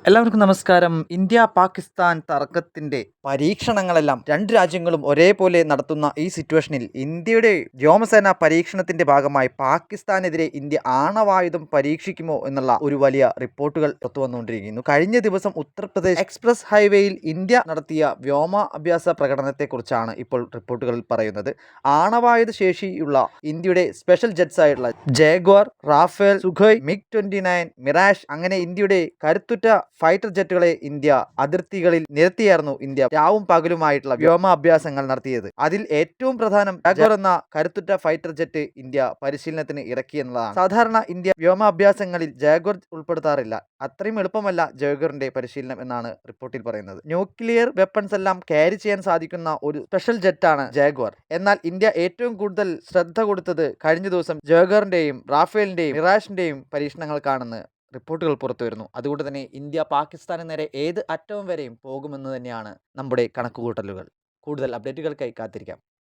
എല്ലാവർക്കും നമസ്കാരം. ഇന്ത്യ പാകിസ്ഥാൻ തർക്കത്തിന്റെ പരീക്ഷണങ്ങളെല്ലാം രണ്ട് രാജ്യങ്ങളും ഒരേപോലെ നടത്തുന്ന ഈ സിറ്റുവേഷനിൽ ഇന്ത്യയുടെ വ്യോമസേന പരീക്ഷണത്തിന്റെ ഭാഗമായി പാകിസ്ഥാനെതിരെ ഇന്ത്യ ആണവായുധം പരീക്ഷിക്കുമോ എന്നുള്ള ഒരു വലിയ റിപ്പോർട്ടുകൾ പുറത്തുവന്നുകൊണ്ടിരിക്കുന്നു. കഴിഞ്ഞ ദിവസം ഉത്തർപ്രദേശ് എക്സ്പ്രസ് ഹൈവേയിൽ ഇന്ത്യ നടത്തിയ വ്യോമാഭ്യാസ പ്രകടനത്തെക്കുറിച്ചാണ് ഇപ്പോൾ റിപ്പോർട്ടുകളിൽ പറയുന്നത്. ആണവായുധ ശേഷിയുള്ള ഇന്ത്യയുടെ സ്പെഷ്യൽ ജെറ്റ്സ് ആയിട്ടുള്ള Jaguar, Rafale, Sukhoi, MiG-29, Mirage അങ്ങനെ ഇന്ത്യയുടെ കരുത്തുറ്റ ഫൈറ്റർ ജെറ്റുകളെ ഇന്ത്യ അതിർത്തികളിൽ നിരത്തിയായിരുന്നു ഇന്ത്യ രാവും പകലുമായിട്ടുള്ള വ്യോമാഭ്യാസങ്ങൾ നടത്തിയത്. അതിൽ ഏറ്റവും പ്രധാനം ജാഗ്വാർ എന്ന കരുത്തുറ്റ ഫൈറ്റർ ജെറ്റ് ഇന്ത്യ പരിശീലനത്തിന് ഇറക്കി എന്നതാണ്. സാധാരണ ഇന്ത്യ വ്യോമാഭ്യാസങ്ങളിൽ ജാഗ്വാർ ഉൾപ്പെടുത്താറില്ല. അത്രയും എളുപ്പമല്ല ജാഗ്വാറിന്റെ പരിശീലനം എന്നാണ് റിപ്പോർട്ടിൽ പറയുന്നത്. ന്യൂക്ലിയർ വെപ്പൺസ് എല്ലാം ക്യാരി ചെയ്യാൻ സാധിക്കുന്ന ഒരു സ്പെഷ്യൽ ജെറ്റാണ് ജാഗ്വാർ. എന്നാൽ ഇന്ത്യ ഏറ്റവും കൂടുതൽ ശ്രദ്ധ കൊടുത്തത് കഴിഞ്ഞ ദിവസം ജാഗ്വാറിന്റെയും റാഫേലിന്റെയും മിറാഷിന്റെയും പരീക്ഷണങ്ങൾക്കാണെന്ന് റിപ്പോർട്ടുകൾ പുറത്തു വരുന്നു. അതുകൊണ്ട് തന്നെ ഇന്ത്യ പാകിസ്ഥാന് നേരെ ഏത് അറ്റവും വരെയും പോകുമെന്ന് തന്നെയാണ് നമ്മുടെ കണക്കുകൂട്ടലുകൾ. കൂടുതൽ അപ്ഡേറ്റുകൾക്കായി കാത്തിരിക്കാം.